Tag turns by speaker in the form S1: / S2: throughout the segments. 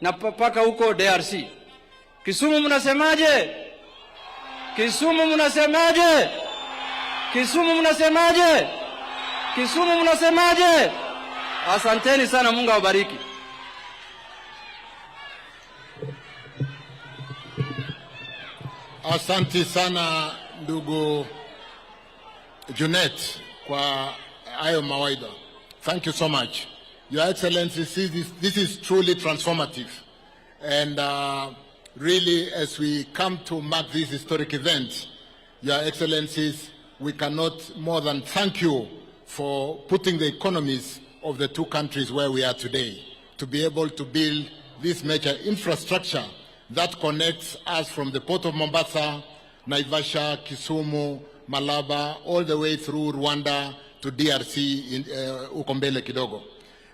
S1: na paka huko DRC. Kisumu mnasemaje? Kisumu mnasemaje? Kisumu mnasemaje? Kisumu mnasemaje? Asanteni sana, Mungu awabariki.
S2: Asante sana ndugu Junet kwa hayo mawaidha. Thank you so much. Your Excellency, this is truly transformative. And really, as we come to mark this historic event, Your Excellencies, we cannot more than thank you for putting the economies of the two countries where we are today, to be able to build this major infrastructure that connects us from the port of Mombasa, Naivasha, Kisumu, Malaba, all the way through Rwanda to DRC in Ukombele Kidogo.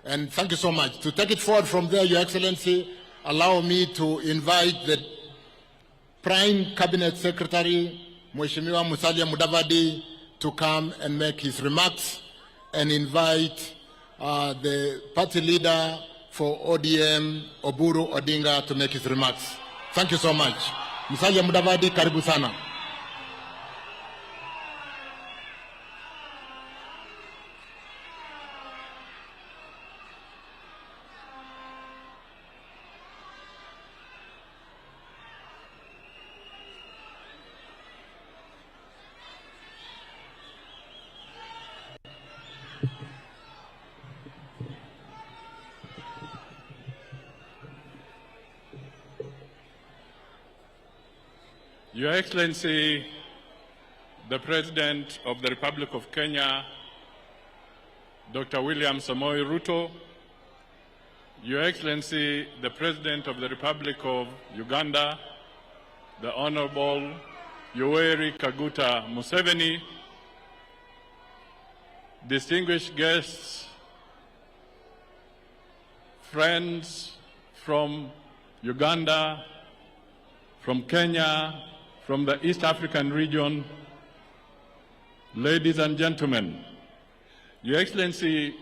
S2: And thank you so much. To take it forward from there, Your Excellency, allow me to invite the Prime Cabinet Secretary, Mheshimiwa Musalia Mudavadi, to come and make his remarks, and invite the party leader for ODM, Oburu Odinga, to make his remarks. Thank you so much. Musalia Mudavadi, karibu sana.
S3: Your Excellency, the President of the Republic of Kenya, Dr. William Samoei Ruto, Your Excellency, the President of the Republic of Uganda, the Honorable Yoweri Kaguta Museveni, distinguished guests, friends from Uganda, from Kenya, from the East African region, ladies and gentlemen, Your Excellency,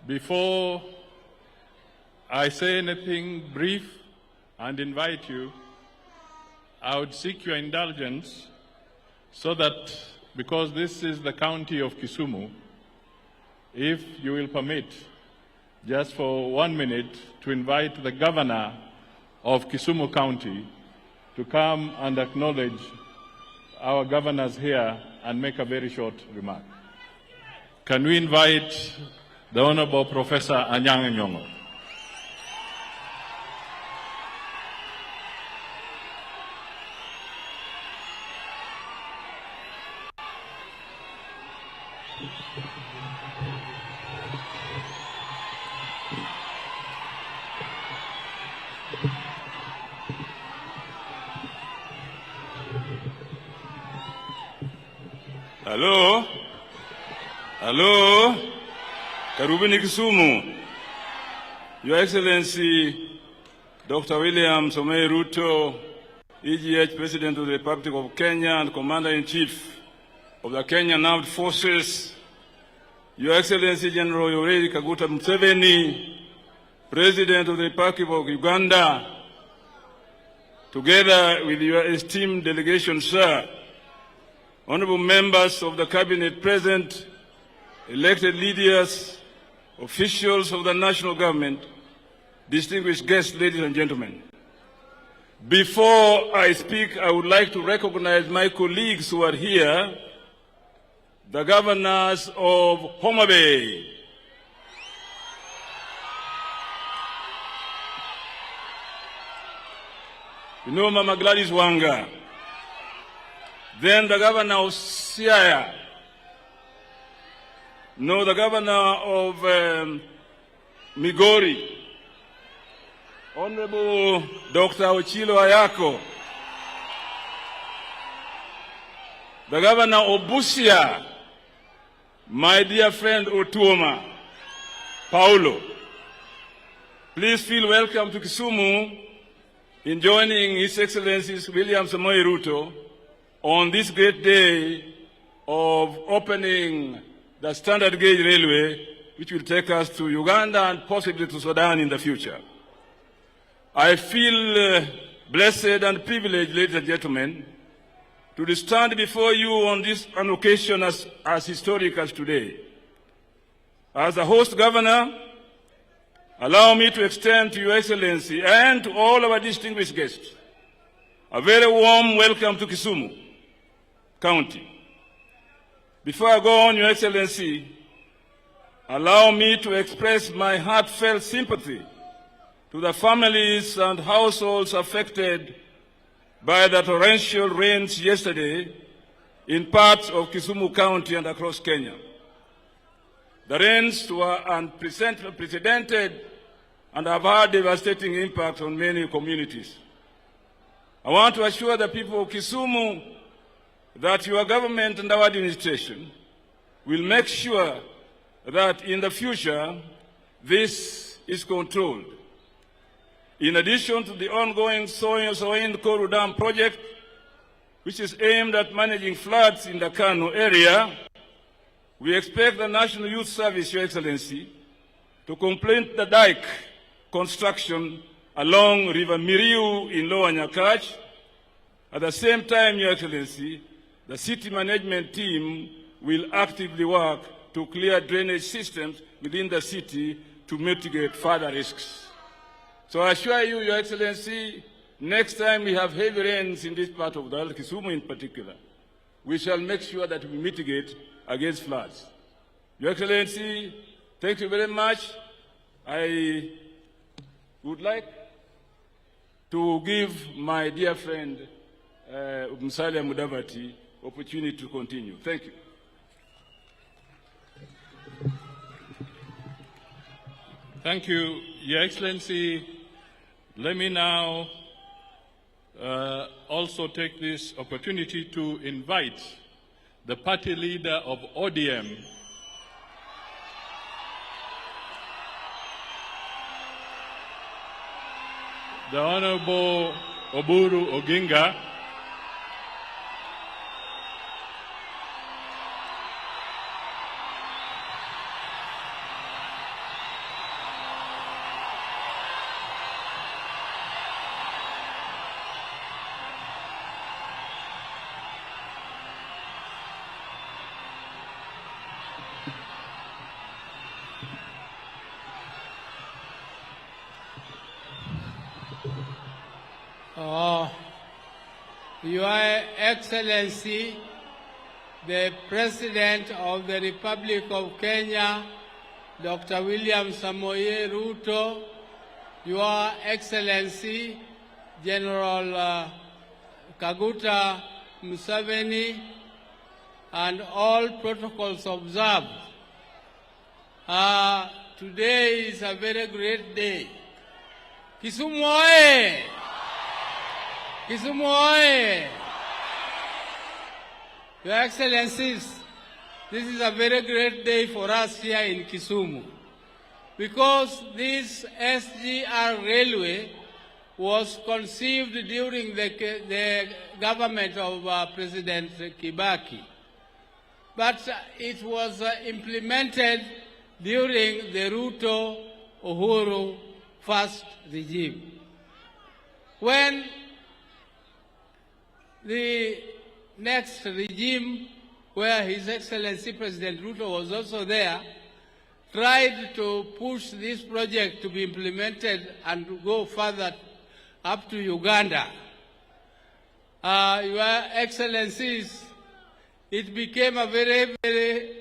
S3: before I say anything brief and invite you, I would seek your indulgence so that, because this is the county of Kisumu, if you will permit, just for 1 minute, to invite the governor of Kisumu County to come and acknowledge our governors here and make a very short remark. Can we invite the Honorable Professor Anyang' Nyong'o?
S4: Hello? Hello? Karibuni Kisumu. Your Excellency, Dr. William Samoei Ruto, EGH President of the Republic of Kenya and Commander-in-Chief of the Kenyan Armed Forces, Your Excellency General Yoweri Kaguta Museveni, President of the Republic of Uganda, together with your esteemed delegation, sir, honorable members of the cabinet present, elected leaders, officials of the national government, distinguished guests, ladies and gentlemen. Before I speak, I would like to recognize my colleagues who are here, the governors of Homa Bay, you know Mama Gladys Wanga, then the governor of Siaya, no, the governor of Migori, Honorable Dr. Ochilo Ayako, the governor of Busia, my dear friend Otuoma, Paulo. Please feel welcome to Kisumu in joining His Excellency William Samoei Ruto on this great day of opening the standard gauge railway, which will take us to Uganda and possibly to Sudan in the future. I feel blessed and privileged, ladies and gentlemen, to stand before you on an occasion as historic as today. As the host governor, allow me to extend to Your Excellency and to all our distinguished guests a very warm welcome to Kisumu County. Before I go on, Your Excellency, allow me to express my heartfelt sympathy to the families and households affected by the torrential rains yesterday in parts of Kisumu County and across Kenya. The rains were unprecedented and have had devastating impact on many communities. I want to assure the people of Kisumu that your government and our administration will make sure that in the future this is controlled. In addition to the ongoing Soin Koru Dam project, which is aimed at managing floods in the Kano area, we expect the National Youth Service, Your Excellency, to complete the dike construction along River Miriu in Lower Nyakach. At the same time, Your Excellency, the city management team will actively work to clear drainage systems within the city to mitigate further risks. So I assure you, Your Excellency, next time we have heavy rains in this part of the world, Kisumu in particular, we shall make sure that we mitigate against floods. Your Excellency, thank you very much. I would like to give my dear friend, Musalia Mudavadi, opportunity to continue. Thank you.
S3: Thank you, Your Excellency. Let me now also take this opportunity to invite the party leader of ODM, the Honorable Oburu Oginga,
S5: Your Excellency, the President of the Republic of Kenya, Dr. William Samoei Ruto, Your Excellency, General Kaguta Museveni, and all protocols observed. Today is a very great day. Kisumu oye! Kisumu oye! Your Excellencies, this is a very great day for us here in Kisumu, because this SGR railway was conceived during the government of President Kibaki, but it was implemented during the Ruto Oburu first regime. When the next regime, where His Excellency President Ruto was also there, tried to push this project to be implemented and to go further up to Uganda, Your Excellencies, it became a very, very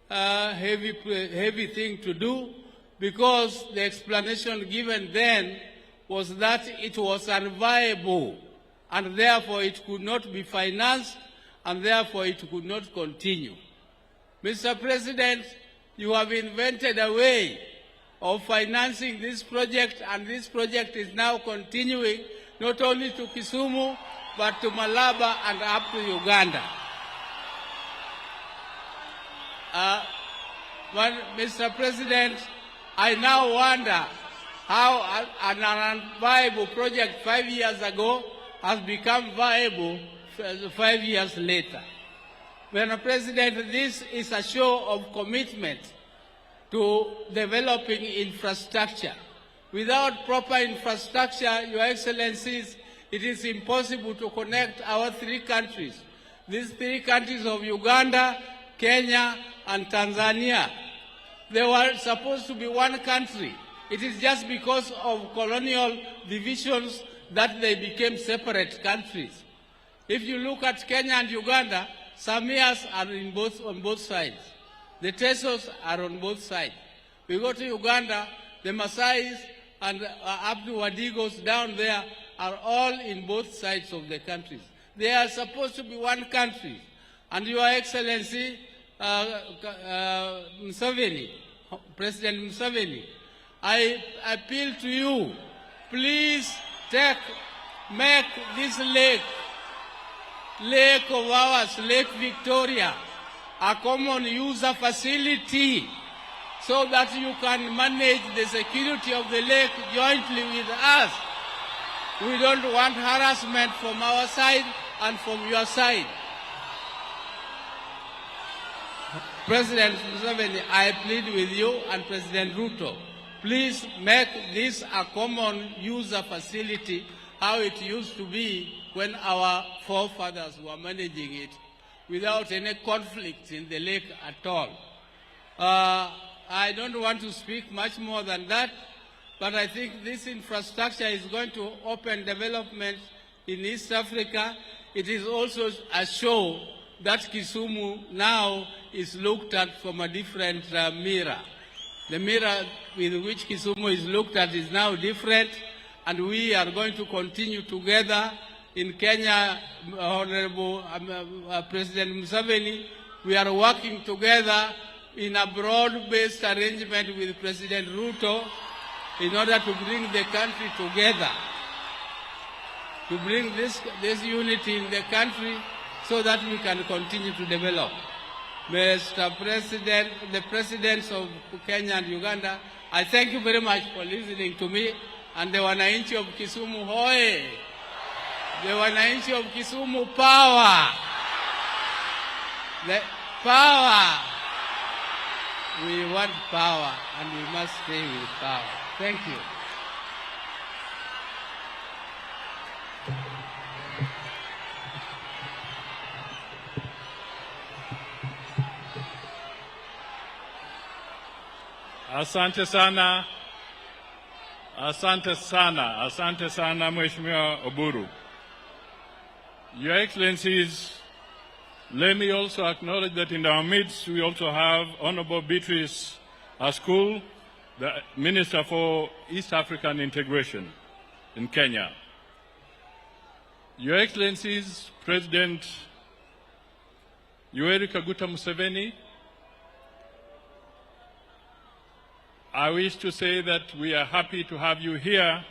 S5: heavy thing to do, because the explanation given then was that it was unviable, and therefore it could not be financed, and therefore it could not continue. Mr. President, you have invented a way of financing this project, and this project is now continuing not only to Kisumu, but to Malaba and up to Uganda. But Mr. President, I now wonder how an unviable project 5 years ago has become viable 5 years later. Mr. President, this is a show of commitment to developing infrastructure, Without proper infrastructure, Your Excellencies, it is impossible to connect our three countries. These three countries of Uganda, Kenya, and Tanzania. They were supposed to be one country. It is just because of colonial divisions that they became separate countries. If you look at Kenya and Uganda, Samias are on both sides. The Tesos are on both sides. We go to Uganda, the Maasais and up to Wadigos down there are all in both sides of the countries. They are supposed to be one country. And Your Excellency, Museveni, President Museveni, I appeal to you, please make this lake of ours, Lake Victoria, a common user facility so that you can manage the security of the lake jointly with us. We don't want harassment from our side and from your side. President Museveni, I plead with you and President Ruto, please make this a common user facility, how it used to be when our forefathers were managing it, without any conflict in the lake at all. I don't want to speak much more than that, but I think this infrastructure is going to open development in East Africa. It is also a show that Kisumu now is looked at from a different mirror. The mirror with which Kisumu is looked at is now different, and we are going to continue together. In Kenya, Honorable President Museveni, we are working together in a broad-based arrangement with President Ruto in order to bring the country together, to bring this unity in the country so that we can continue to develop. Mr. President, the presidents of Kenya and Uganda, I thank you very much for listening to me, and the wananchi of Kisumu hoye! The wananchi of Kisumu power! The power! We want power, and we must stay with power. Thank you.
S3: Asante sana. Asante sana. Asante sana, Mheshimiwa Oburu. Your Excellencies, let me also acknowledge that in our midst we also have Honorable Beatrice Askul, the Minister for East African Integration in Kenya. Your Excellencies, President Yoweri Kaguta Museveni, I wish to say that we are happy to have you here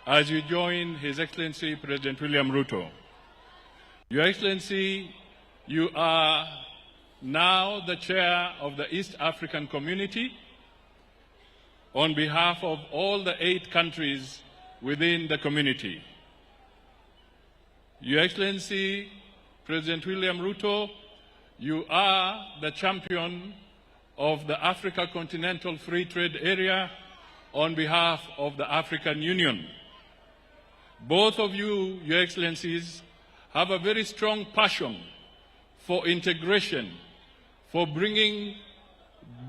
S3: as you join His Excellency President William Ruto. Your Excellency, you are now the chair of the East African Community on behalf of all the 8 countries within the community. Your Excellency, President William Ruto, you are the champion of the Africa Continental Free Trade Area on behalf of the African Union. Both of you, Your Excellencies, have a very strong passion for integration, for bringing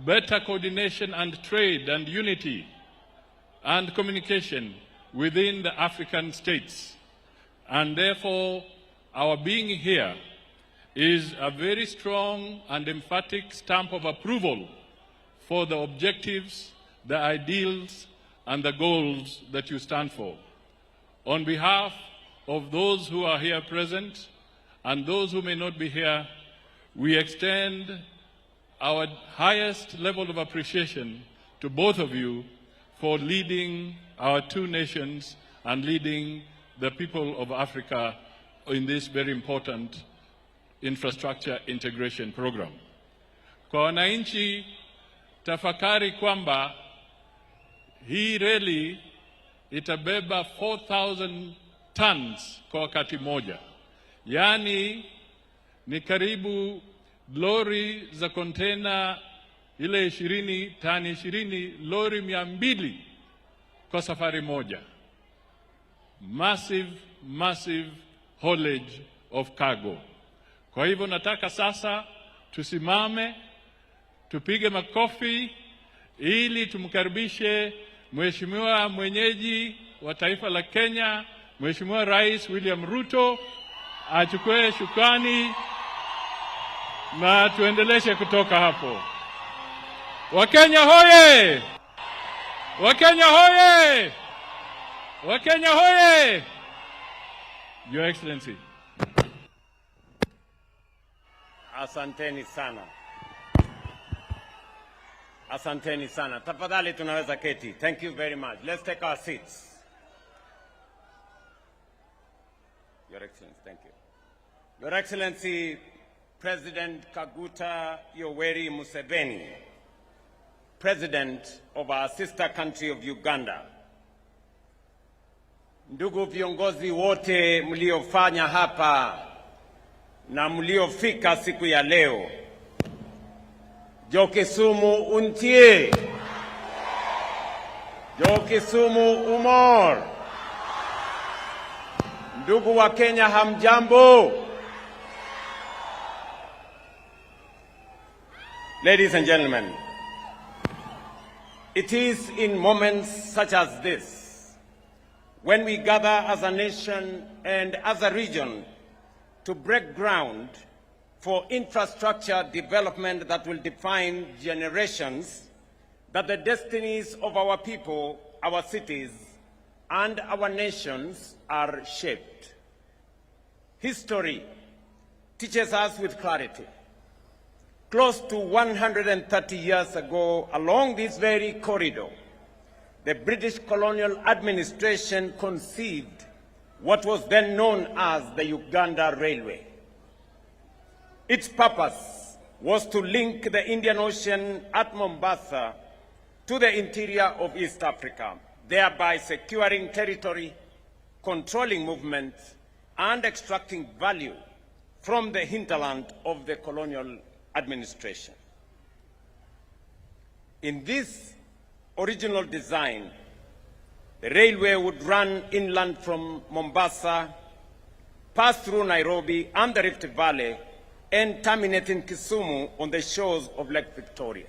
S3: better coordination and trade and unity and communication within the African states. And therefore, our being here is a very strong and emphatic stamp of approval for the objectives, the ideals, and the goals that you stand for. On behalf of those who are here present and those who may not be here, we extend our highest level of appreciation to both of you for leading our 2 nations and leading the people of Africa in this very important infrastructure integration program. Kwa wananchi, tafakari kwamba hii reli itabeba 4,000 tons kwa wakati moja. Yaani ni karibu lori za kontena ile 20, tani 20, lori 200 kwa safari moja. Massive haulage of cargo. Kwa hivyo nataka sasa tusimame, tupige makofi ili tumkaribishe Mheshimiwa mwenyeji wa taifa la Kenya, Mheshimiwa Rais William Ruto, achukue shukrani na tuendeleshe kutoka hapo. Wakenya hoye! Wakenya hoye! Wakenya hoye! Your Excellency.
S6: Asanteni sana. Asanteni sana. Tafadhali tunaweza keti. Thank you very much. Let's take our seats. Your Excellency, thank you. Your Excellency, President Kaguta Yoweri Museveni, President of our sister country of Uganda. Ndugu viongozi wote mliofanya hapa na mliofika siku ya leo. Jo Kisumu untie. Jo Kisumu umor. Ndugu wa Kenya hamjambo. Ladies and gentlemen, it is in moments such as this when we gather as a nation and as a region to break ground for infrastructure development that will define generations, that the destinies of our people, our cities, and our nations are shaped. History teaches us with clarity. Close to 130 years ago, along this very corridor, the British colonial administration conceived what was then known as the Uganda Railway. Its purpose was to link the Indian Ocean at Mombasa to the interior of East Africa, thereby securing territory, controlling movement, and extracting value from the hinterland of the colonial administration. In this original design, the railway would run inland from Mombasa, pass through Nairobi and the Rift Valley, and terminate in Kisumu on the shores of Lake Victoria.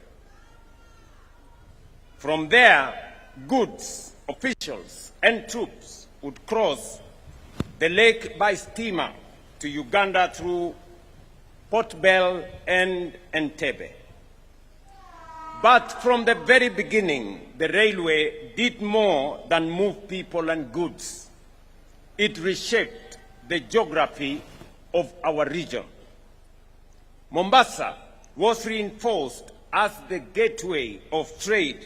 S6: From there, goods, officials, and troops would cross the lake by steamer to Uganda through Port Bell and Entebbe. But from the very beginning, the railway did more than move people and goods. It reshaped the geography of our region. Mombasa was reinforced as the gateway of trade.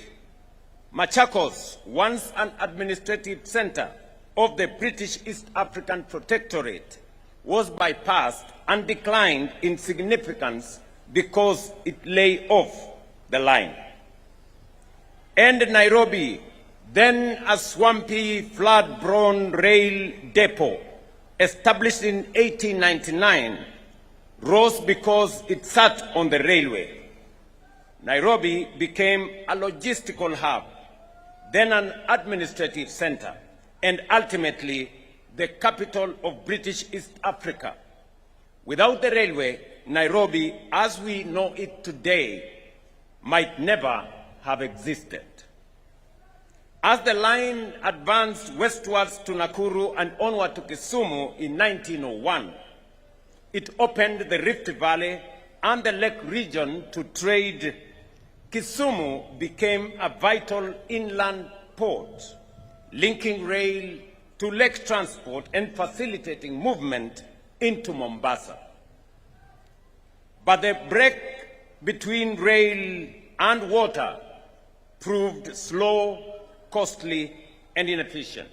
S6: Machakos, once an administrative center of the British East African Protectorate, was bypassed and declined in significance because it lay off the line. And Nairobi, then a swampy, flood-prone rail depot, established in 1899, rose because it sat on the railway. Nairobi became a logistical hub, then an administrative center, and ultimately the capital of British East Africa. Without the railway, Nairobi, as we know it today, might never have existed. As the line advanced westwards to Nakuru and onward to Kisumu in 1901, it opened the Rift Valley and the Lake region to trade. Kisumu became a vital inland port, linking rail to lake transport and facilitating movement into Mombasa. But the break between rail and water proved slow, costly, and inefficient.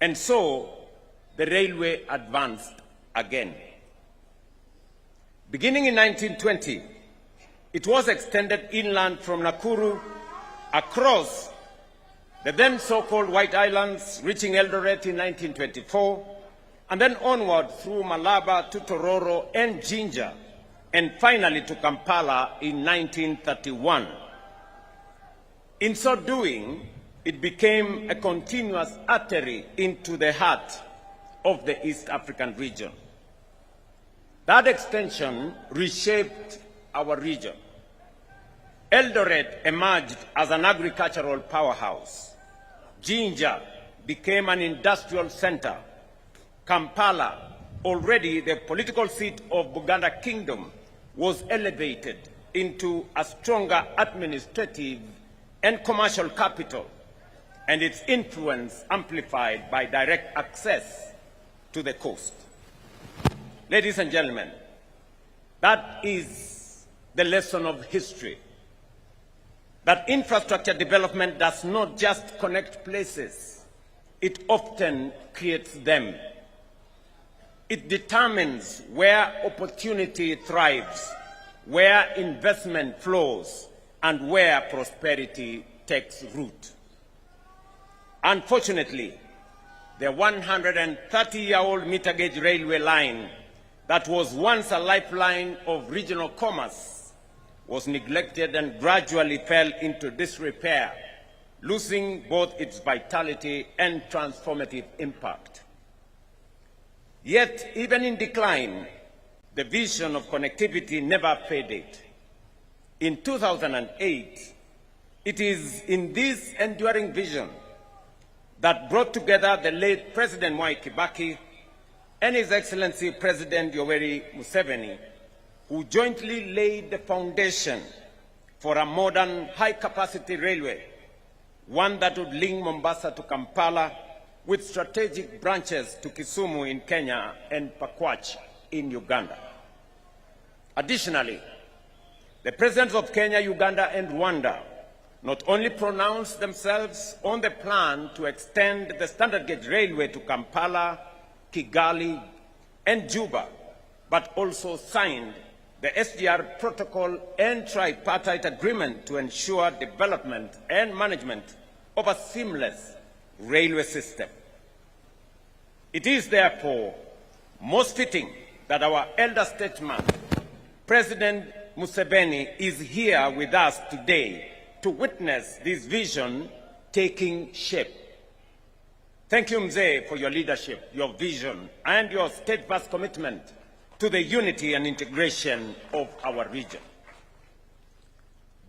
S6: And so the railway advanced again. Beginning in 1920, it was extended inland from Nakuru across the then so-called White Islands, reaching Eldoret in 1924, and then onward through Malaba to Tororo and Jinja, and finally to Kampala in 1931. In so doing, it became a continuous artery into the heart of the East African region. That extension reshaped our region. Eldoret emerged as an agricultural powerhouse. Jinja became an industrial center. Kampala, already the political seat of Buganda Kingdom, was elevated into a stronger administrative and commercial capital, and its influence amplified by direct access to the coast. Ladies and gentlemen, that is the lesson of history. That infrastructure development does not just connect places, it often creates them. It determines where opportunity thrives, where investment flows, and where prosperity takes root. Unfortunately, the 130-year-old meter gauge railway line that was once a lifeline of regional commerce was neglected and gradually fell into disrepair, losing both its vitality and transformative impact. Yet, even in decline, the vision of connectivity never faded. In 2008, it is in this enduring vision that brought together the late President Mwai Kibaki and His Excellency President Yoweri Museveni, who jointly laid the foundation for a modern high-capacity railway, one that would link Mombasa to Kampala with strategic branches to Kisumu in Kenya and Pakwach in Uganda. Additionally, the presidents of Kenya, Uganda, and Rwanda not only pronounced themselves on the plan to extend the standard gauge railway to Kampala, Kigali, and Juba, but also signed the SGR protocol and tripartite agreement to ensure development and management of a seamless railway system. It is therefore most fitting that our elder statesman, President Museveni, is here with us today to witness this vision taking shape. Thank you, Mzee, for your leadership, your vision, and your steadfast commitment to the unity and integration of our region.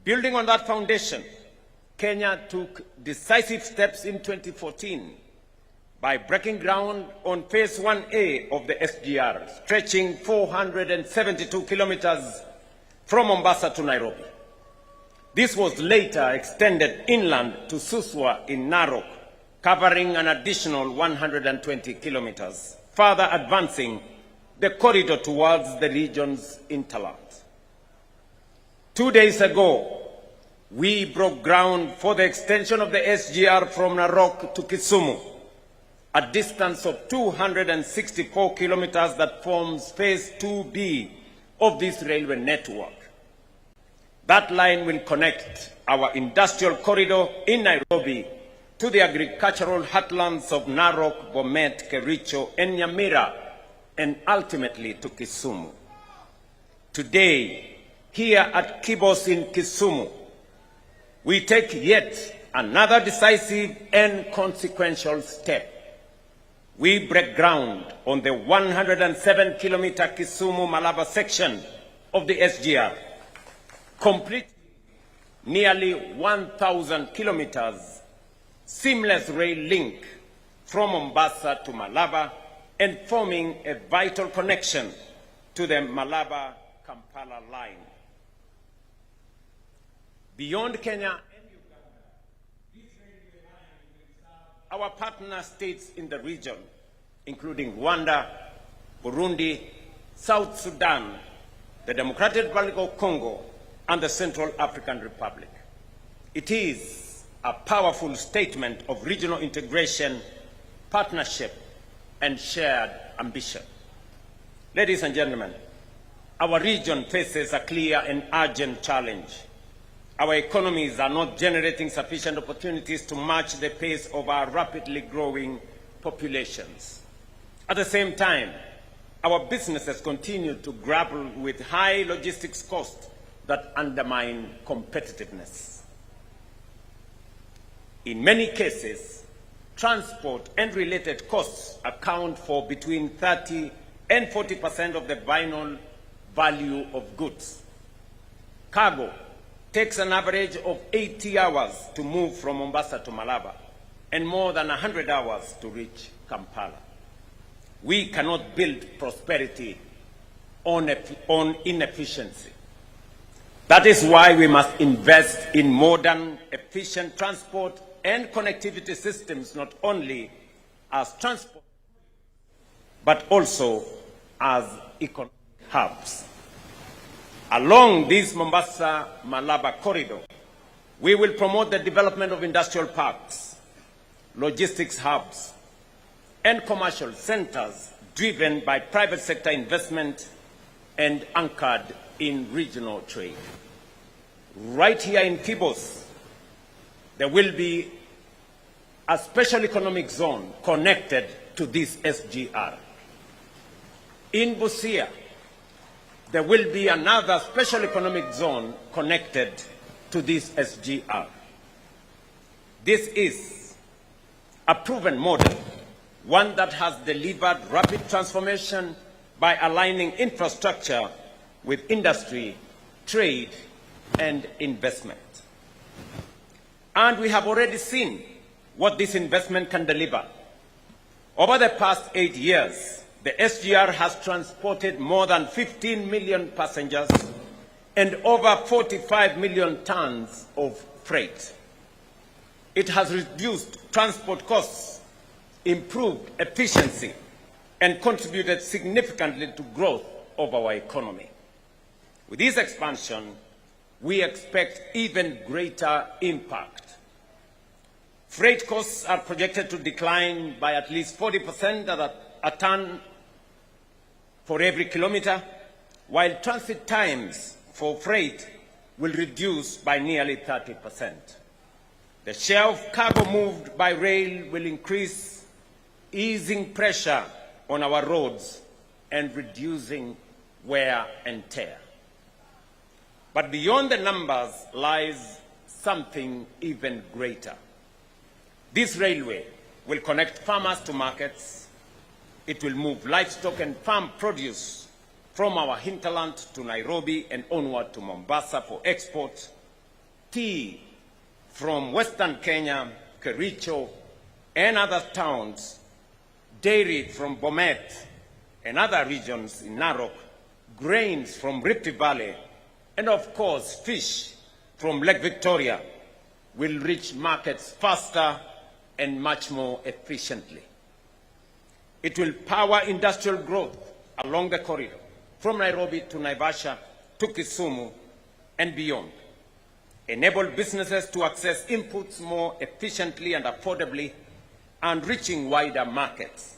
S6: Building on that foundation, Kenya took decisive steps in 2014 by breaking ground on Phase 1A of the SGR, stretching 472 kilometers from Mombasa to Nairobi. This was later extended inland to Suswa in Narok, covering an additional 120 kilometers, further advancing the corridor towards the region's hinterland. 2 days ago, we broke ground for the extension of the SGR from Narok to Kisumu, a distance of 264 kilometers that forms Phase 2B of this railway network. That line will connect our industrial corridor in Nairobi to the agricultural heartlands of Narok, Bomet, Kericho, and Nyamira, and ultimately to Kisumu. Today, here at Kibos in Kisumu, we take yet another decisive and consequential step. We break ground on the 107-kilometer Kisumu-Malaba section of the SGR, complete nearly 1,000 kilometers seamless rail link from Mombasa to Malaba and forming a vital connection to the Malaba-Kampala line. Beyond Kenya and Uganda, this railway line will serve our partner states in the region, including Rwanda, Burundi, South Sudan, the Democratic Republic of Congo, and the Central African Republic. It is a powerful statement of regional integration, partnership, and shared ambition. Ladies and gentlemen, our region faces a clear and urgent challenge. Our economies are not generating sufficient opportunities to match the pace of our rapidly growing populations. At the same time, our businesses continue to grapple with high logistics costs that undermine competitiveness. In many cases, transport and related costs account for between 30 and 40% of the final value of goods. Cargo takes an average of 80 hours to move from Mombasa to Malaba and more than 100 hours to reach Kampala. We cannot build prosperity on inefficiency. That is why we must invest in modern, efficient transport and connectivity systems, not only as transport, but also as economic hubs. Along this Mombasa-Malaba corridor, we will promote the development of industrial parks, logistics hubs, and commercial centers driven by private sector investment and anchored in regional trade. Right here in Kibos, there will be a special economic zone connected to this SGR. In Busia, there will be another special economic zone connected to this SGR. This is a proven model, one that has delivered rapid transformation by aligning infrastructure with industry, trade, and investment. And we have already seen what this investment can deliver. Over the past 8 years, the SGR has transported more than 15 million passengers and over 45 million tons of freight. It has reduced transport costs, improved efficiency, and contributed significantly to growth of our economy. With this expansion, we expect even greater impact. Freight costs are projected to decline by at least 40% at a ton for every kilometer, while transit times for freight will reduce by nearly 30%. The share of cargo moved by rail will increase, easing pressure on our roads and reducing wear and tear. But beyond the numbers lies something even greater. This railway will connect farmers to markets. It will move livestock and farm produce from our hinterland to Nairobi and onward to Mombasa for export. Tea from Western Kenya, Kericho, and other towns. Dairy from Bomet and other regions in Narok. Grains from Rift Valley. And of course, fish from Lake Victoria will reach markets faster and much more efficiently. It will power industrial growth along the corridor, from Nairobi to Naivasha to Kisumu and beyond. Enable businesses to access inputs more efficiently and affordably and reaching wider markets.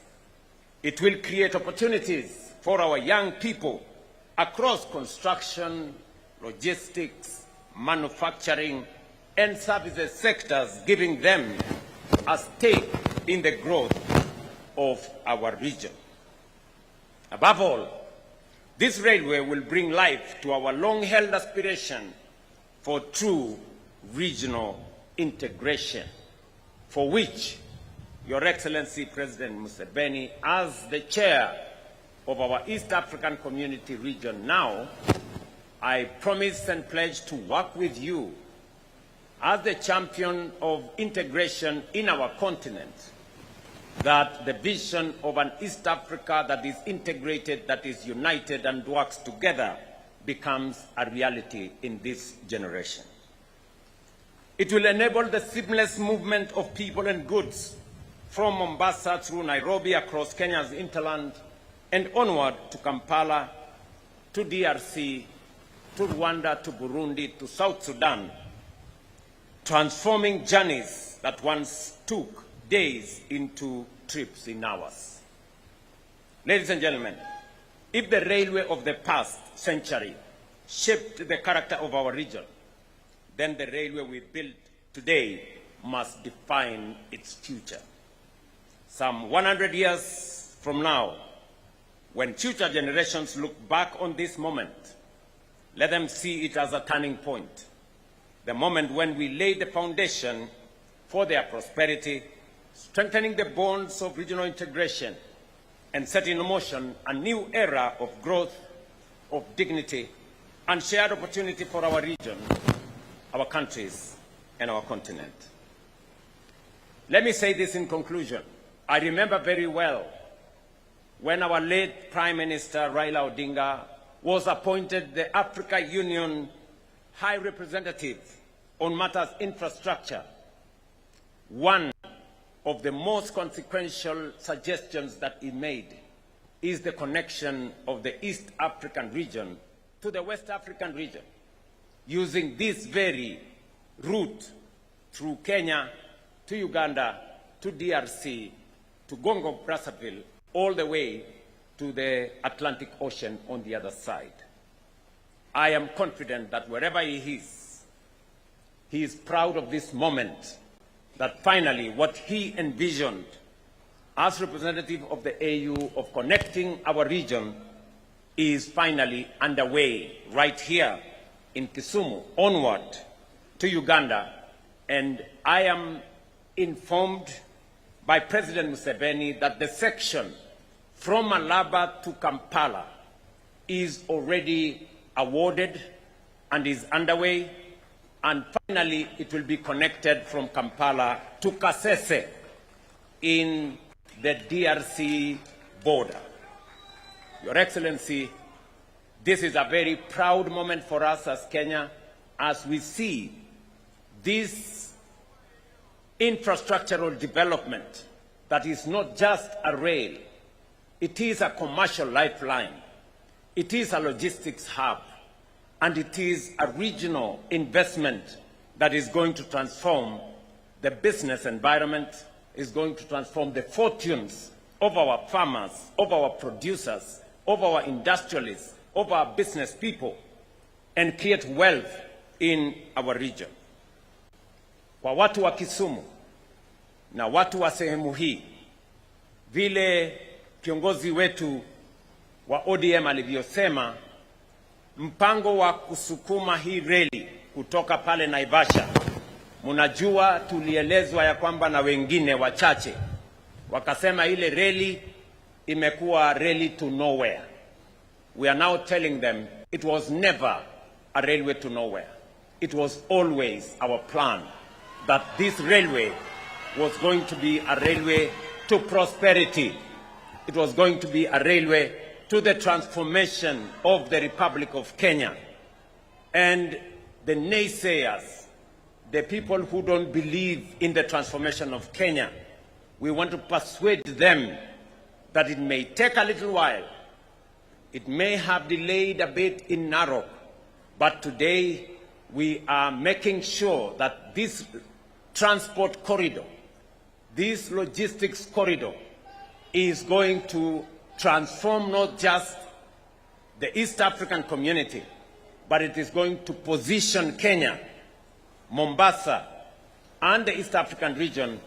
S6: It will create opportunities for our young people across construction, logistics, manufacturing, and services sectors, giving them a stake in the growth of our region. Above all, this railway will bring life to our long-held aspiration for true regional integration, for which Your Excellency President Museveni, as the chair of our East African Community region now, I promise and pledge to work with you as the champion of integration in our continent, that the vision of an East Africa that is integrated, that is united and works together becomes a reality in this generation. It will enable the seamless movement of people and goods from Mombasa through Nairobi across Kenya's hinterland and onward to Kampala, to DRC, to Rwanda, to Burundi, to South Sudan, transforming journeys that once took days into trips in hours. Ladies and gentlemen, if the railway of the past century shaped the character of our region, then the railway we build today must define its future. Some 100 years from now, when future generations look back on this moment, let them see it as a turning point, the moment when we laid the foundation for their prosperity, strengthening the bonds of regional integration, and setting in motion a new era of growth, of dignity, and shared opportunity for our region, our countries, and our continent. Let me say this in conclusion. I remember very well when our late Prime Minister Raila Odinga was appointed the Africa Union High Representative on matters infrastructure. One of the most consequential suggestions that he made is the connection of the East African region to the West African region, using this very route through Kenya to Uganda to DRC to Congo-Brazzaville, all the way to the Atlantic Ocean on the other side. I am confident that wherever he is proud of this moment, that finally what he envisioned as representative of the AU of connecting our region is finally underway right here in Kisumu, onward to Uganda. And I am informed by President Museveni that the section from Malaba to Kampala is already awarded and is underway, and finally it will be connected from Kampala to Kasese in the DRC border. Your Excellency, this is a very proud moment for us as Kenya, as we see this infrastructural development that is not just a rail, it is a commercial lifeline, it is a logistics hub, and it is a regional investment that is going to transform the business environment, is going to transform the fortunes of our farmers, of our producers, of our industrialists, of our business people, and create wealth in our region. Kwa watu wa Kisumu na watu wa sehemu hii, vile kiongozi wetu wa ODM alivyosema, mpango wa kusukuma hii reli kutoka pale Naivasha, mnajua tulielezwa ya kwamba na wengine wachache wakasema ile reli imekuwa reli to nowhere. We are now telling them it was never a railway to nowhere. It was always our plan that this railway was going to be a railway to prosperity. It was going to be a railway to the transformation of the Republic of Kenya. And the naysayers, the people who don't believe in the transformation of Kenya, we want to persuade them that it may take a little while. It may have delayed a bit in Narok, but today we are making sure that this transport corridor, this logistics corridor, is going to transform not just the East African community, but it is going to position Kenya, Mombasa, and the East African region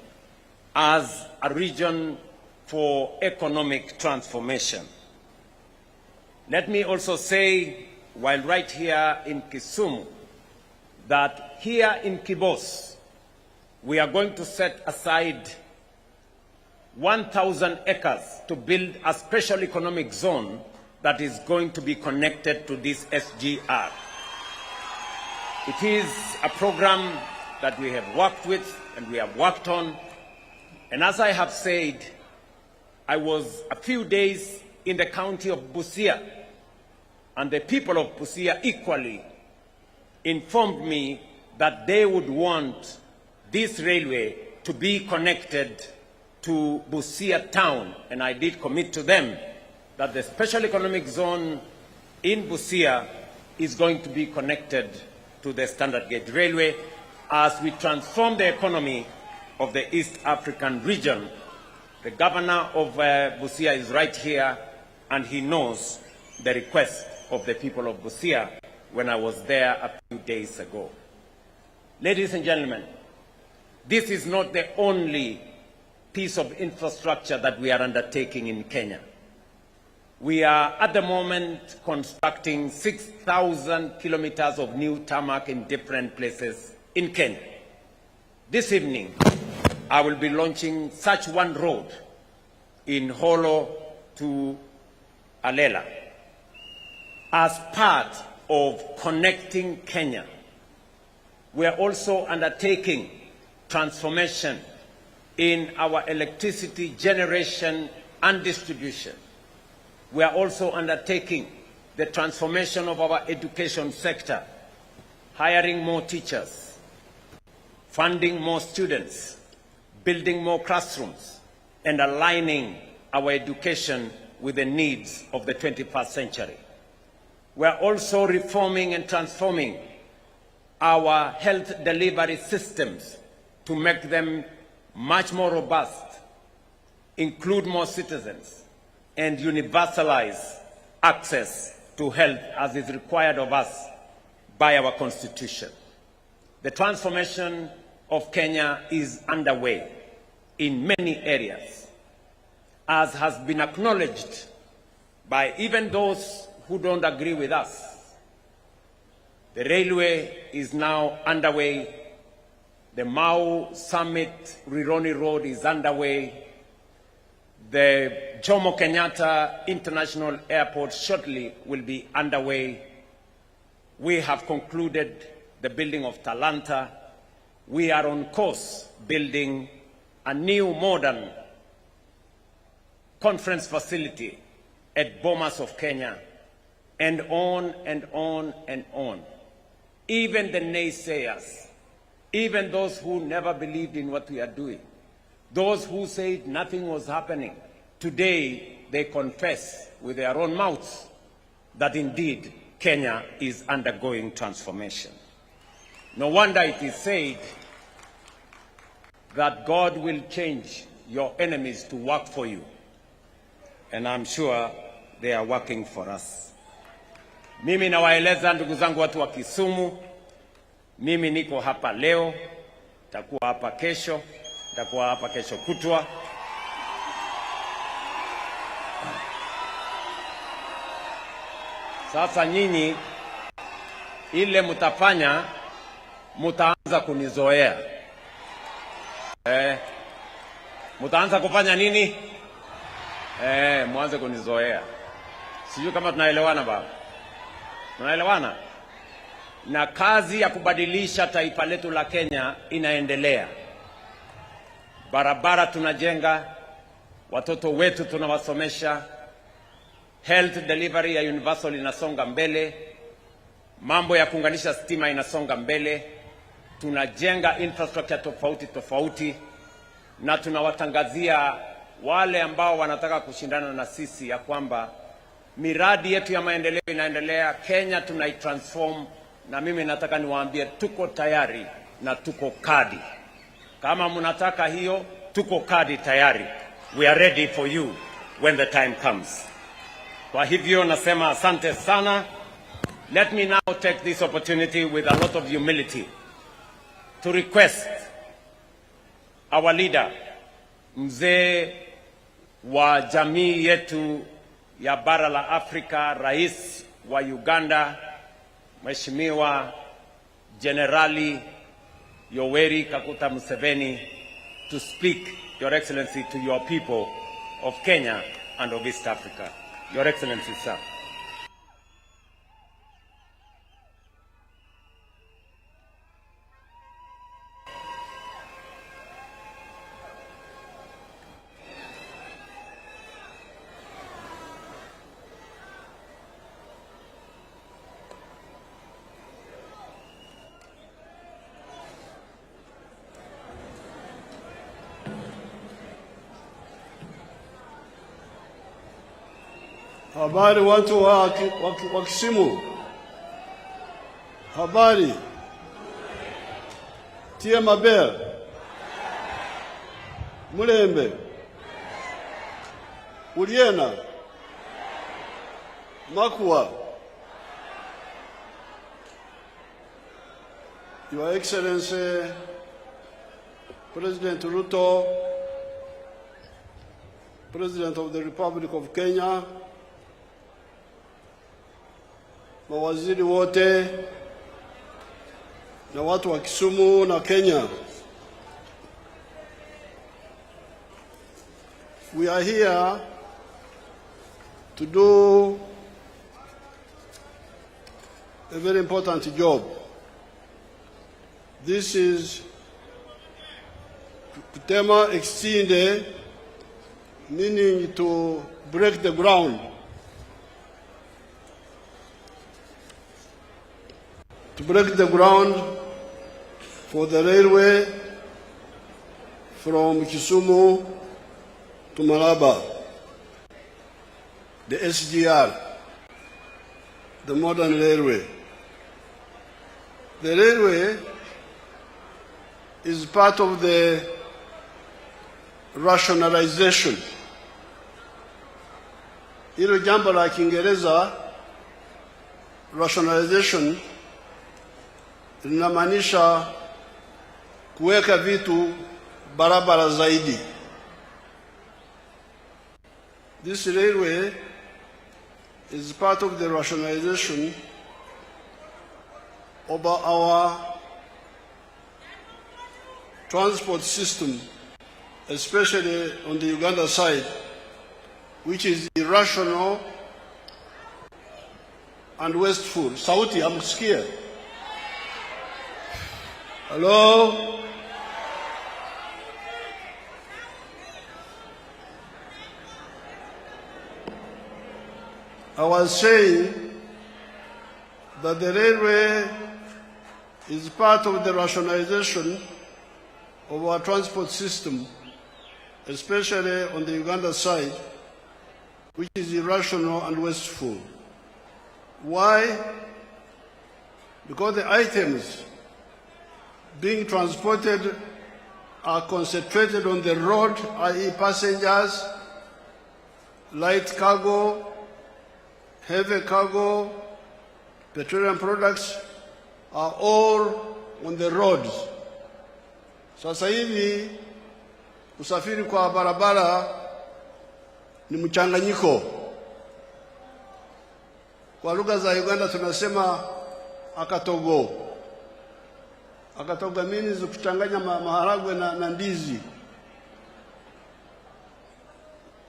S6: as a region for economic transformation. Let me also say, while right here in Kisumu, that here in Kibos, we are going to set aside 1,000 acres to build a special economic zone that is going to be connected to this SGR. It is a program that we have worked with and we have worked on. And as I have said, I was a few days in the county of Busia, and the people of Busia equally informed me that they would want this railway to be connected to Busia town, and I did commit to them that the special economic zone in Busia is going to be connected to the standard gauge railway as we transform the economy of the East African region. The governor of Busia is right here, and he knows the request of the people of Busia when I was there a few days ago. Ladies and gentlemen, this is not the only piece of infrastructure that we are undertaking in Kenya. We are at the moment constructing 6,000 kilometers of new tarmac in different places in Kenya. This evening, I will be launching such one road in Holo to Alela as part of connecting Kenya. We are also undertaking transformation in our electricity generation and distribution. We are also undertaking the transformation of our education sector, hiring more teachers, funding more students, building more classrooms, and aligning our education with the needs of the 21st century. We are also reforming and transforming our health delivery systems to make them much more robust, include more citizens, and universalize access to health as is required of us by our Constitution. The transformation of Kenya is underway in many areas, as has been acknowledged by even those who don't agree with us. The railway is now underway. The Mau Summit Rironi Road is underway. The Jomo Kenyatta International Airport shortly will be underway. We have concluded the building of Talanta. We are on course building a new modern conference facility at Bomas of Kenya, and on and on and on. Even the naysayers, even those who never believed in what we are doing, those who said nothing was happening, today they confess with their own mouths that indeed Kenya is undergoing transformation. No wonder it is said that God will change your enemies to work for you. And I'm sure they are working for us. Mimi nawaeleza ndugu zangu watu wa Kisumu, mimi niko hapa leo, nitakuwa hapa kesho, nitakuwa hapa kesho kutwa. Sasa nyinyi ile mtafanya, mtaanza kunizoea. Mtaanza kufanya nini? Mwanze kunizoea. Sijui kama tunaelewana baba. Tunaelewana? Na kazi ya kubadilisha taifa letu la Kenya inaendelea. Barabara tunajenga, watoto wetu tunawasomesha, health delivery ya universal inasonga mbele, mambo ya kuunganisha stima inasonga mbele, tunajenga infrastructure tofauti tofauti, na tunawatangazia wale ambao wanataka kushindana na sisi ya kwamba miradi yetu ya maendeleo inaendelea. Kenya tunaitransform, na mimi nataka niwaambie tuko tayari na tuko kadi. Kama mnataka hiyo, tuko kadi tayari. We are ready for you when the time comes. Kwa hivyo nasema asante sana. Let me now take this opportunity with a lot of humility to request our leader, mzee wa jamii yetu ya bara la Afrika, rais wa Uganda, Mheshimiwa Generali Yoweri Kaguta Museveni, to speak, Your Excellency, to your people of Kenya and of East Africa. Your Excellency, sir.
S7: Habari watu wa Kisumu. Habari. Tie maber. Mulembe. Uliena. Makua. Your Excellency President Ruto, President of the Republic of Kenya, mawaziri wote na watu wa Kisumu na Kenya, we are here to do a very important job. This is kutema extinde, meaning to break the ground. To break the ground for the railway from Kisumu to Malaba, the SGR, the modern railway. The railway is part of the rationalization. Hilo jambo la Kiingereza rationalization linamaanisha kuweka vitu barabara zaidi. This railway is part of the rationalization of our transport system, especially on the Uganda side, which is irrational and wasteful. Sauti, I'm scared. Hello? I was saying that the railway is part of the rationalization of our transport system, especially on the Uganda side, which is irrational and wasteful. Why? Because the items being transported are concentrated on the road, i.e. passengers, light cargo, heavy cargo, petroleum products are all on the roads. Sasa hivi usafiri kwa barabara ni mchanganyiko. Kwa lugha za Uganda tunasema akatogo. Akatogo means kuchanganya maharagwe na ndizi.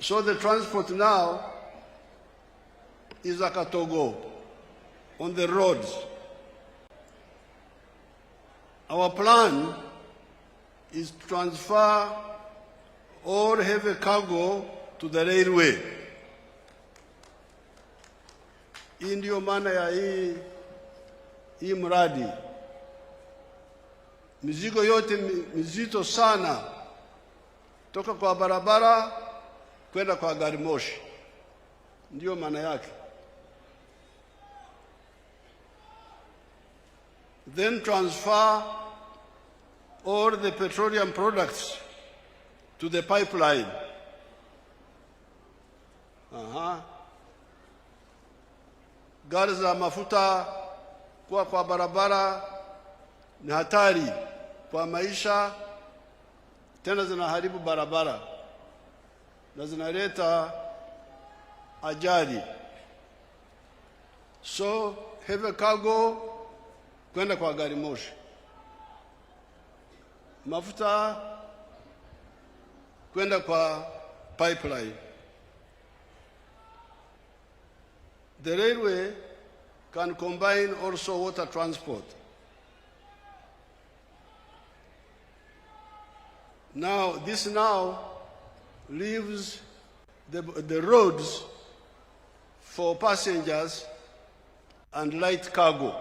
S7: So the transport now is akatogo on the roads. Our plan is to transfer all heavy cargo to the railway. Hii ndio maana ya hii mradi. Mizigo yote mizito sana toka kwa barabara kwenda kwa gari moshi. Ndio maana yake. Then transfer all the petroleum products to the pipeline. Gari za mafuta kwa barabara ni hatari kwa maisha, tena zinaharibu barabara na zinaleta ajali. So heavy cargo kwenda kwa gari moshi, mafuta kwenda kwa pipeline. The railway can combine also water transport. Now, this now leaves the roads for passengers and light cargo.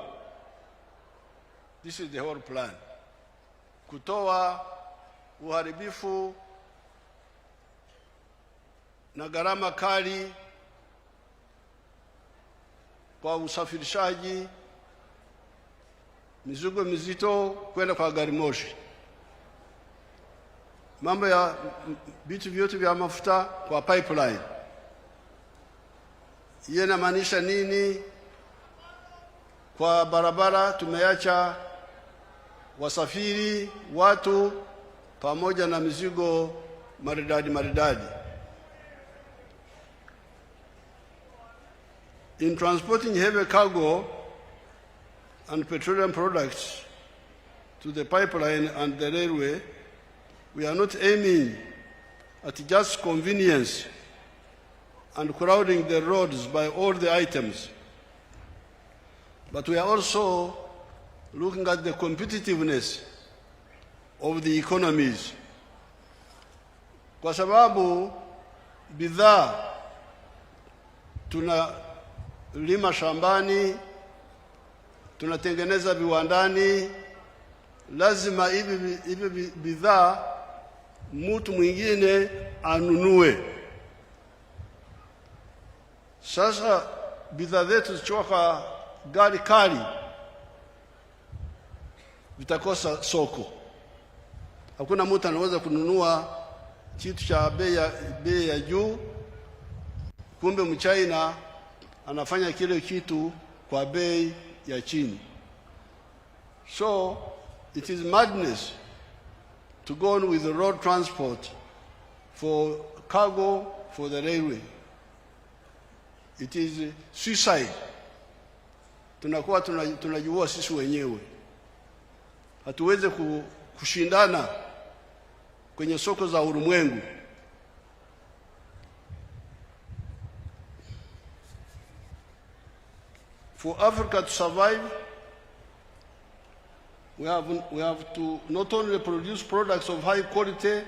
S7: This is the whole plan. Kutoa uharibifu na gharama kali kwa usafirishaji mizigo mizito kwenda kwa gari moshi. Mambo ya vitu vyote vya mafuta kwa pipeline. Hiyo inamaanisha nini? Kwa barabara tumeacha wasafiri, watu pamoja na mizigo maridadi. In transporting heavy cargo and petroleum products to the pipeline and the railway, we are not aiming at just convenience and crowding the roads by all the items. But we are also looking at the competitiveness of the economies. Kwa sababu bidhaa tunalima shambani, tunatengeneza viwandani, lazima hivi bidhaa mtu mwingine anunue. Sasa bidhaa zetu zikiwa gari kali vitakosa soko. Hakuna mtu anaweza kununua kitu cha bei ya juu, kumbe mchina anafanya kile kitu kwa bei ya chini. So it is madness to go on with the road transport for cargo for the railway. It is suicide. Tunakuwa tunajua sisi wenyewe. Hatuweze kushindana kwenye soko za ulimwengu. For Africa to survive, we have to not only produce products of high quality,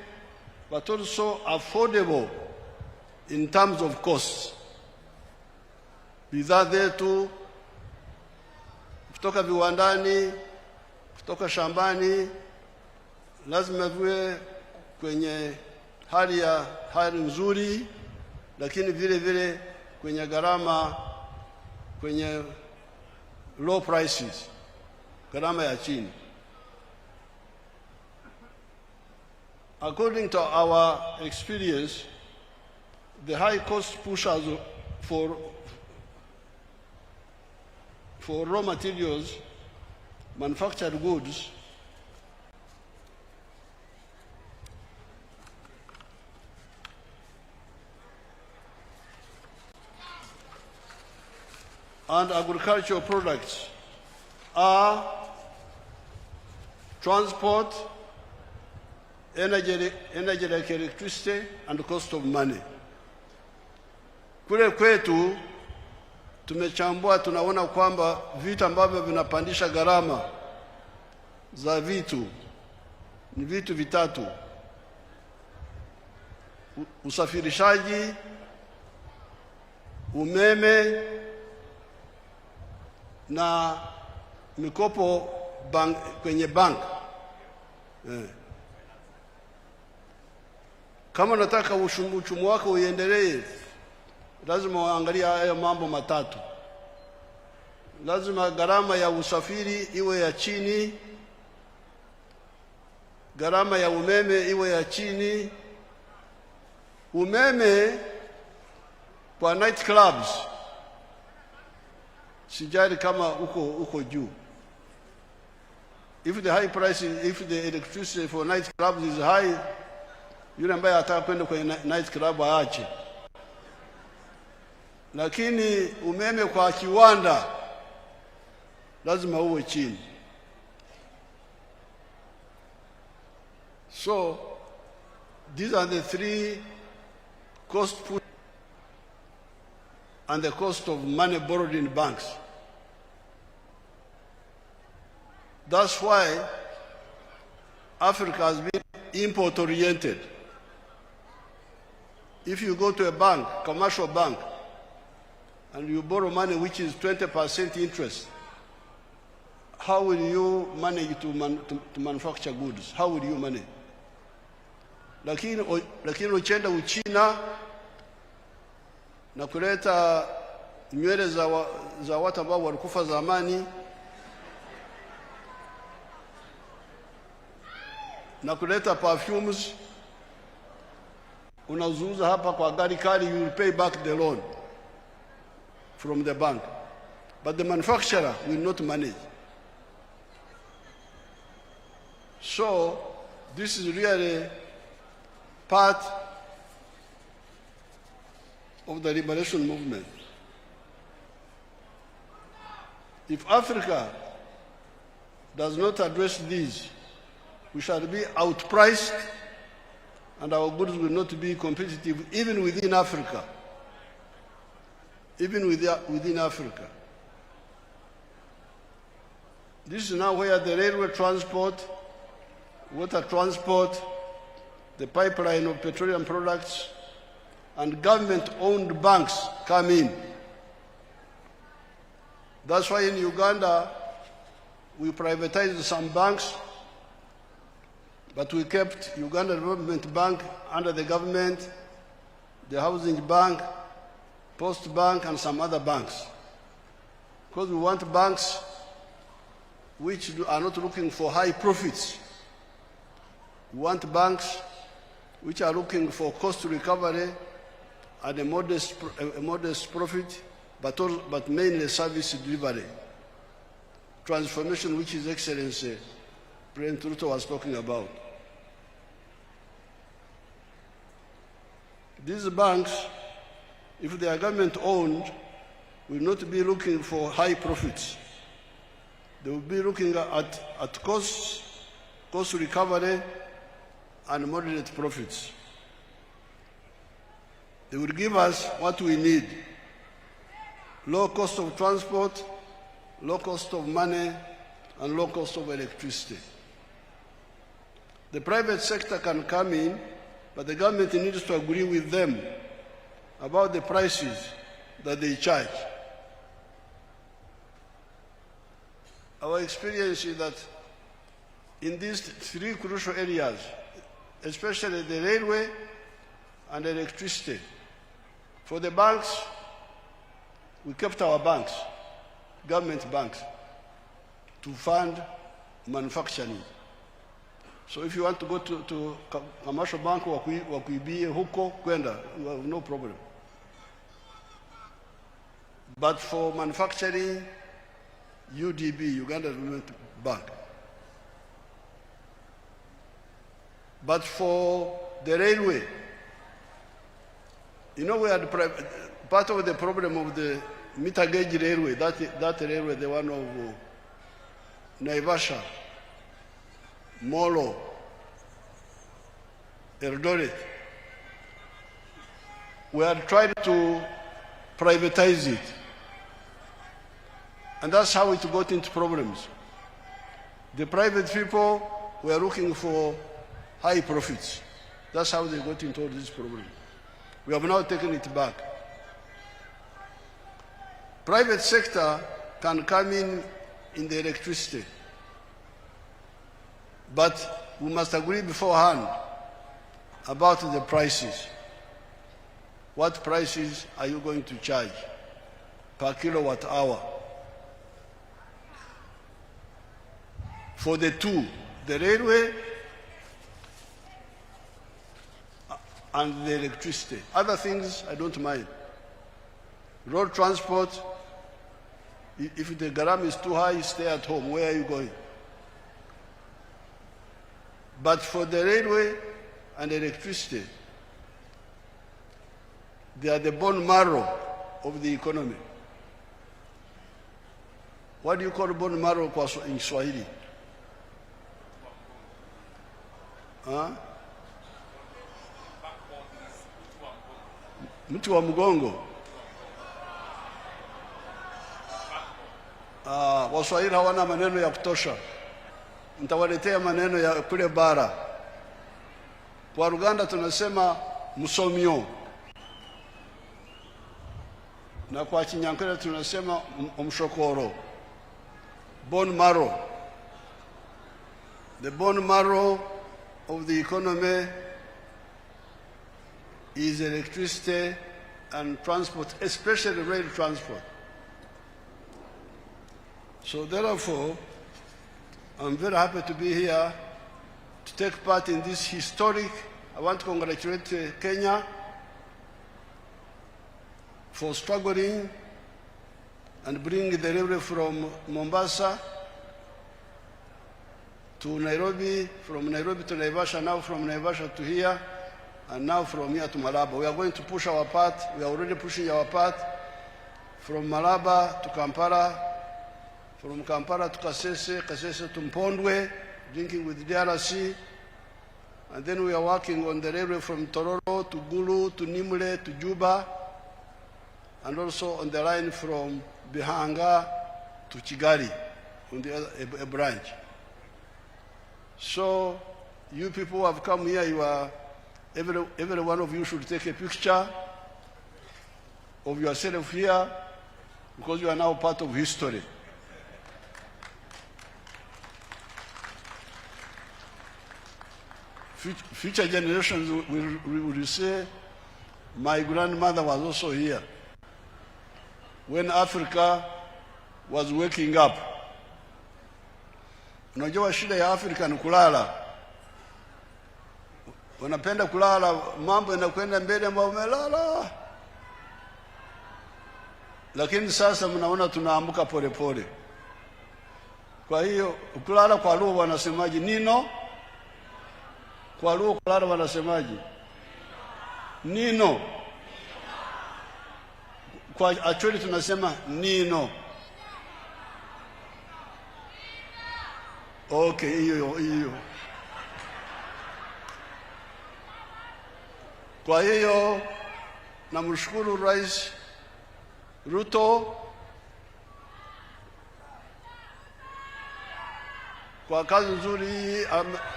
S7: but also affordable in terms of costs. Bidhaa zetu kutoka viwandani, kutoka shambani, lazima viwe kwenye hali nzuri, lakini vile vile kwenye gharama, kwenye low prices, gharama ya chini. According to our experience, the high cost pushers for raw materials, manufactured goods, and agricultural products are transport, energy like electricity, and the cost of money. Kule kwetu tumechambua, tunaona kwamba vitu ambavyo vinapandisha gharama za vitu ni vitu vitatu: usafirishaji, umeme na mikopo kwenye bank. Kama unataka uchumi wako uendelee, lazima uangalie haya mambo matatu. Lazima gharama ya usafiri iwe ya chini, gharama ya umeme iwe ya chini. Umeme kwa night clubs sijari kama uko juu. If the electricity for night clubs is high, yule ambaye ataka kwenda kwenye night club aache. Lakini umeme kwa kiwanda lazima uwe chini. So these are the three cost and the cost of money borrowed in banks. That's why Africa has been import-oriented. If you go to a bank, commercial bank, and you borrow money which is 20% interest, how will you manage to manufacture goods? How will you manage? Lakini uchenda Uchina na kuleta nywele za watu ambao walikufa zamani, na kuleta perfumes, unazuuza hapa kwa gari kali, you will pay back the loan from the bank. But the manufacturer will not manage. So this is really part of the liberation movement. If Africa does not address these, we shall be outpriced and our goods will not be competitive even within Africa. Even within Africa. This is now where the railway transport, water transport, the pipeline of petroleum products, and government-owned banks come in. That's why in Uganda, we privatized some banks, but we kept Uganda Development Bank under the government, the Housing Bank, Post Bank, and some other banks. Because we want banks which are not looking for high profits. We want banks which are looking for cost recovery and a modest profit, but mainly service delivery. Transformation, which His Excellency President Ruto was talking about. These banks, if they are government-owned, will not be looking for high profits. They will be looking at cost recovery, and moderate profits. They will give us what we need: low cost of transport, low cost of money, and low cost of electricity. The private sector can come in, but the government needs to agree with them about the prices that they charge. Our experience is that in these three crucial areas, especially the railway and electricity, for the banks, we kept our banks, government banks, to fund manufacturing. So if you want to go to commercial bank, wakuibie huko kwenda, you have no problem. But for manufacturing, UDB, Uganda Development Bank. But for the railway, you know, we had part of the problem of the meter gauge railway, that railway, the one of Naivasha, Molo, Eldoret. We had tried to privatize it. And that's how it got into problems. The private people were looking for high profits. That's how they got into all these problems. We have now taken it back. Private sector can come in the electricity, but we must agree beforehand about the prices. What prices are you going to charge per kilowatt hour? For the two, the railway and the electricity. Other things, I don't mind. Road transport, if the garam is too high, stay at home. Where are you going? But for the railway and electricity, they are the bone marrow of the economy. What do you call bone marrow in Swahili? Huh? Mtu wa mgongo. Waswahili hawana maneno ya kutosha. Nitawaletea maneno ya kule bara. Kwa Uganda tunasema musomyo, na kwa Kinyankole tunasema umshokoro. Bone marrow. The bone marrow of the economy is electricity and transport, especially rail transport. So therefore, I'm very happy to be here to take part in this historic. I want to congratulate Kenya for struggling and bringing the railway from Mombasa to Nairobi, from Nairobi to Naivasha, now from Naivasha to here, and now from here to Malaba. We are going to push our part. We are already pushing our part from Malaba to Kampala, from Kampala to Kasese, Kasese to Mpondwe, drinking with DRC, And then we are working on the railway from Tororo to Gulu to Nimule to Juba, and also on the line from Bihanga to Kigali, on the other, a branch. So you people who have come here, you are, every one of you should take a picture of yourself here, because you are now part of history. Future generations will say, my grandmother was also here when Africa was waking up. Unajua shida ya Afrika ni kulala. Wanapenda kulala, mambo yanakwenda mbele ambao umelala. Lakini sasa mnaona tunaamka pole pole. Kwa hiyo kulala kwa lugha wanasemaje? Nino. Kwa lugha kulala wanasemaje? Nino. Kwa actually tunasema nino. Okay, hiyo. Kwa hiyo namshukuru Rais Ruto kwa kazi nzuri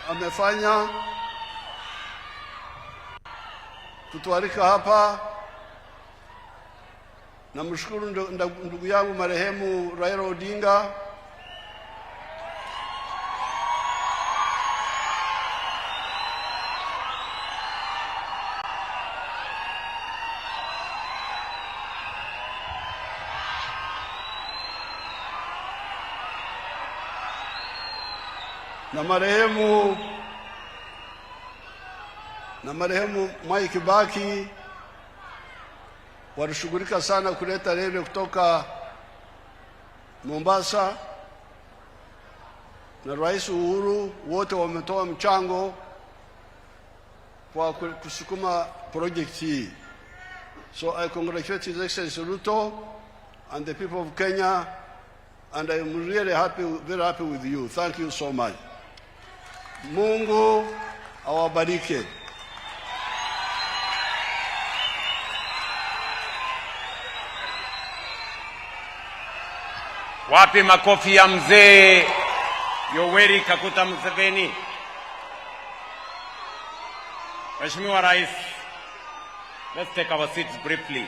S7: amefanya kutualika hapa. Namshukuru ndugu yangu marehemu Raila Odinga na marehemu Mwai Kibaki walishughulika sana kuleta reli kutoka Mombasa, na Rais Uhuru, wote wametoa mchango kwa kusukuma project hii. So I congratulate His Excellency Ruto and the people of Kenya, and I am really happy, very happy with you. Thank you so much. Mungu awabariki.
S6: Wapi makofi ya mzee Yoweri Kaguta Museveni? Mheshimiwa Rais, let's take our seats briefly.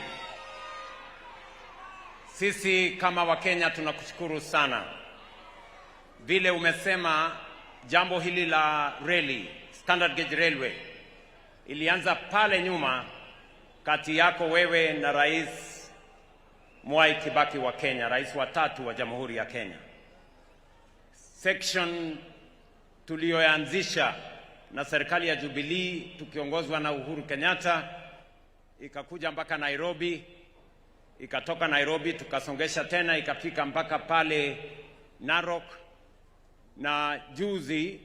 S6: Sisi kama Wakenya tunakushukuru sana. Vile umesema jambo hili la reli, standard gauge railway, ilianza pale nyuma kati yako wewe na Rais Mwai Kibaki wa Kenya, rais wa 3 wa Jamhuri ya Kenya. Section tulioanzisha na serikali ya Jubilee tukiongozwa na Uhuru Kenyatta ikakuja mpaka Nairobi, ikatoka Nairobi tukasongesha tena ikafika mpaka pale Narok, na juzi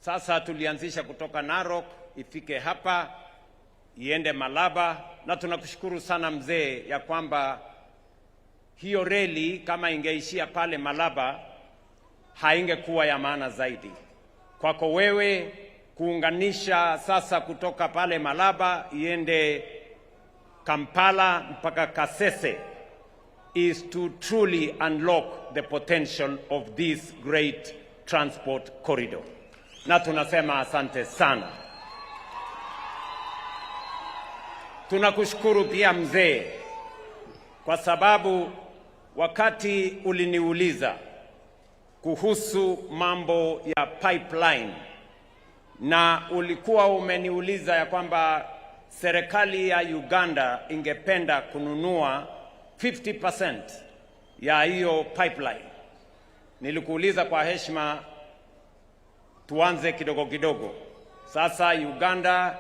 S6: sasa tulianzisha kutoka Narok ifike hapa iende Malaba, na tunakushukuru sana mzee ya kwamba hiyo reli kama ingeishia pale Malaba haingekuwa ya maana zaidi. Kwako wewe kuunganisha sasa kutoka pale Malaba iende Kampala mpaka Kasese is to truly unlock the potential of this great transport corridor. Na tunasema asante sana. Tunakushukuru pia mzee kwa sababu wakati uliniuliza kuhusu mambo ya pipeline na ulikuwa umeniuliza ya kwamba serikali ya Uganda ingependa kununua 50% ya hiyo pipeline, nilikuuliza kwa heshima tuanze kidogo kidogo. Sasa Uganda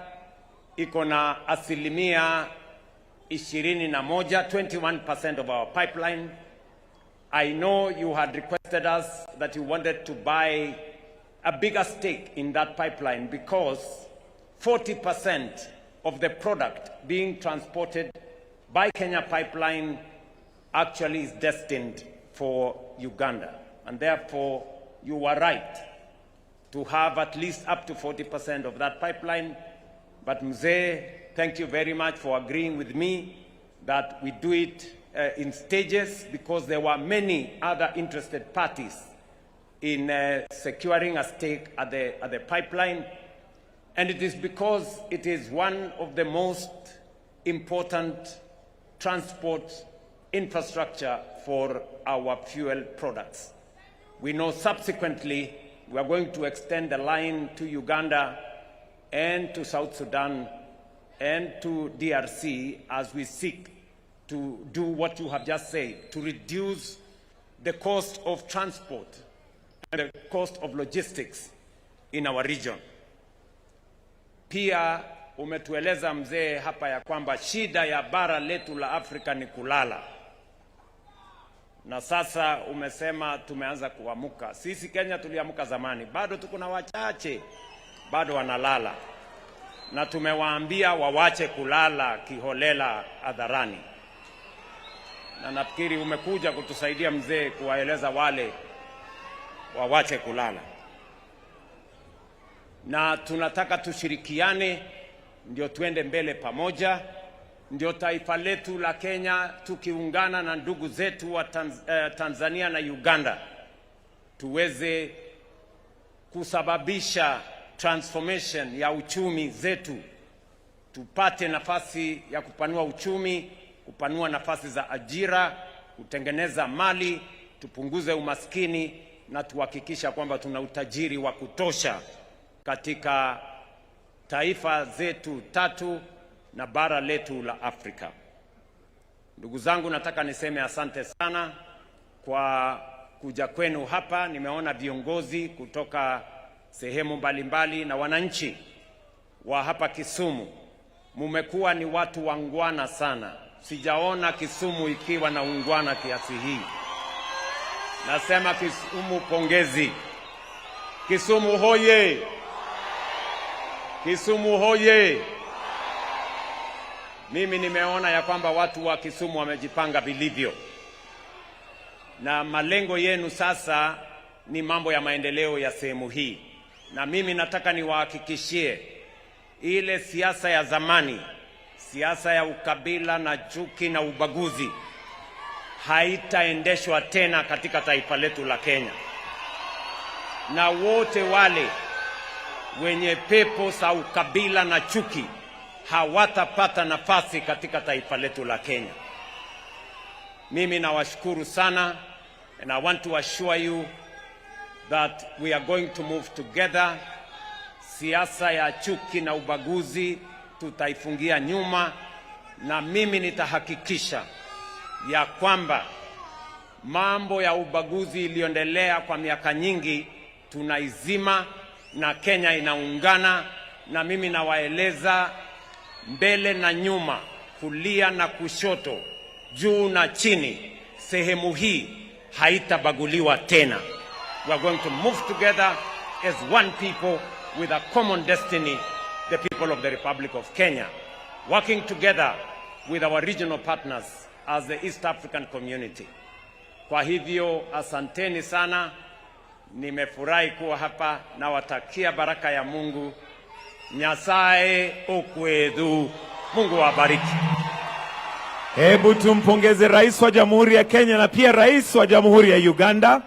S6: iko na 21% of our pipeline. I know you had requested us that you wanted to buy a bigger stake in that pipeline because 40% of the product being transported by Kenya Pipeline actually is destined for Uganda. And therefore, you were right to have at least up to 40% of that pipeline. But Mzee, thank you very much for agreeing with me that we do it in stages, because there were many other interested parties in securing a stake at the pipeline. And it is because it is one of the most important transport infrastructure for our fuel products. We know subsequently we are going to extend the line to Uganda and to South Sudan and to DRC as we seek to do what you have just said, to reduce the cost of transport and the cost of logistics in our region. Pia umetueleza mzee hapa ya kwamba shida ya bara letu la Afrika ni kulala. Na sasa umesema tumeanza kuamuka. Sisi Kenya tuliamuka zamani, bado tuko na wachache bado wanalala. Na tumewaambia wawache kulala kiholela hadharani. Na nafikiri umekuja kutusaidia mzee kuwaeleza wale wawache kulala. Na tunataka tushirikiane ndio tuende mbele pamoja, ndio taifa letu la Kenya tukiungana na ndugu zetu wa Tanzania na Uganda tuweze kusababisha transformation ya uchumi zetu, tupate nafasi ya kupanua uchumi, kupanua nafasi za ajira, kutengeneza mali, tupunguze umaskini na tuhakikisha kwamba tuna utajiri wa kutosha katika taifa zetu tatu na bara letu la Afrika. Ndugu zangu, nataka niseme asante sana kwa kuja kwenu hapa. Nimeona viongozi kutoka sehemu mbalimbali na wananchi wa hapa Kisumu. Mumekuwa ni watu wangwana sana. Sijaona Kisumu ikiwa na ungwana kiasi hii. Nasema Kisumu pongezi. Kisumu hoye! Kisumu hoye! Mimi nimeona ya kwamba watu wa Kisumu wamejipanga vilivyo. Na malengo yenu sasa ni mambo ya maendeleo ya sehemu hii. Na mimi nataka niwahakikishie ile siasa ya zamani, siasa ya ukabila na chuki na ubaguzi haitaendeshwa tena katika taifa letu la Kenya. Na wote wale wenye pepo za ukabila na chuki hawatapata nafasi katika taifa letu la Kenya. Mimi nawashukuru sana, and I want to assure you that we are going to move together. Siasa ya chuki na ubaguzi tutaifungia nyuma, na mimi nitahakikisha ya kwamba mambo ya ubaguzi iliyoendelea kwa miaka nyingi tunaizima na Kenya inaungana. Na mimi nawaeleza mbele na nyuma, kulia na kushoto, juu na chini, sehemu hii haitabaguliwa tena. We are going to move together as one people with a common destiny, the people of the Republic of Kenya, working together with our regional partners as the East African community. Kwa hivyo asanteni sana, nimefurahi kuwa hapa, na watakia baraka ya Mungu. Nyasaye okwedu. Mungu wabariki.
S8: Hebu tumpongeze Rais wa Jamhuri ya Kenya na pia Rais wa Jamhuri ya Uganda.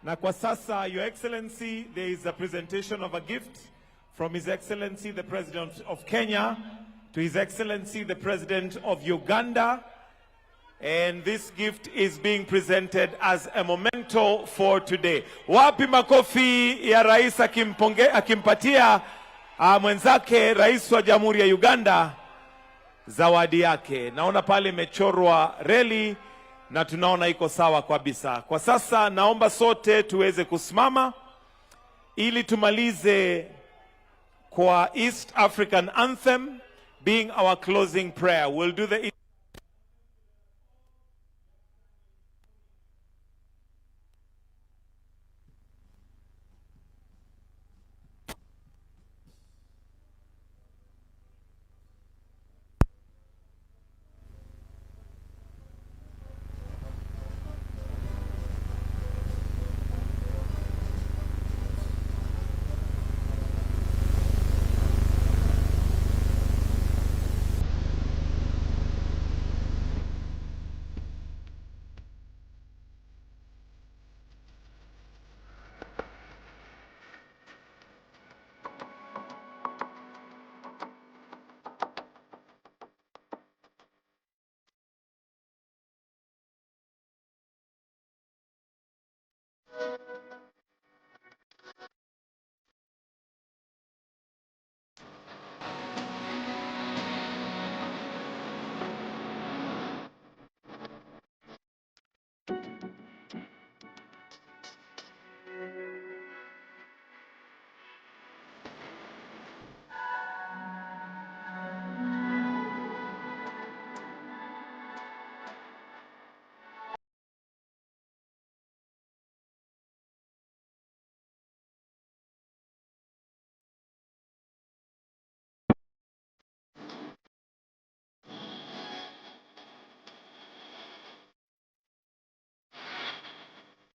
S8: Na kwa sasa, Your Excellency, there is a presentation of a gift from His Excellency the President of Kenya to His Excellency the President of Uganda. And this gift is being presented as a memento for today. Wapi makofi ya Rais akimpatia mwenzake Rais wa Jamhuri ya Uganda zawadi yake. Naona pale imechorwa reli na tunaona iko sawa kabisa. Kwa sasa naomba sote tuweze kusimama ili tumalize kwa East African Anthem being our closing prayer. We'll do the Thank you.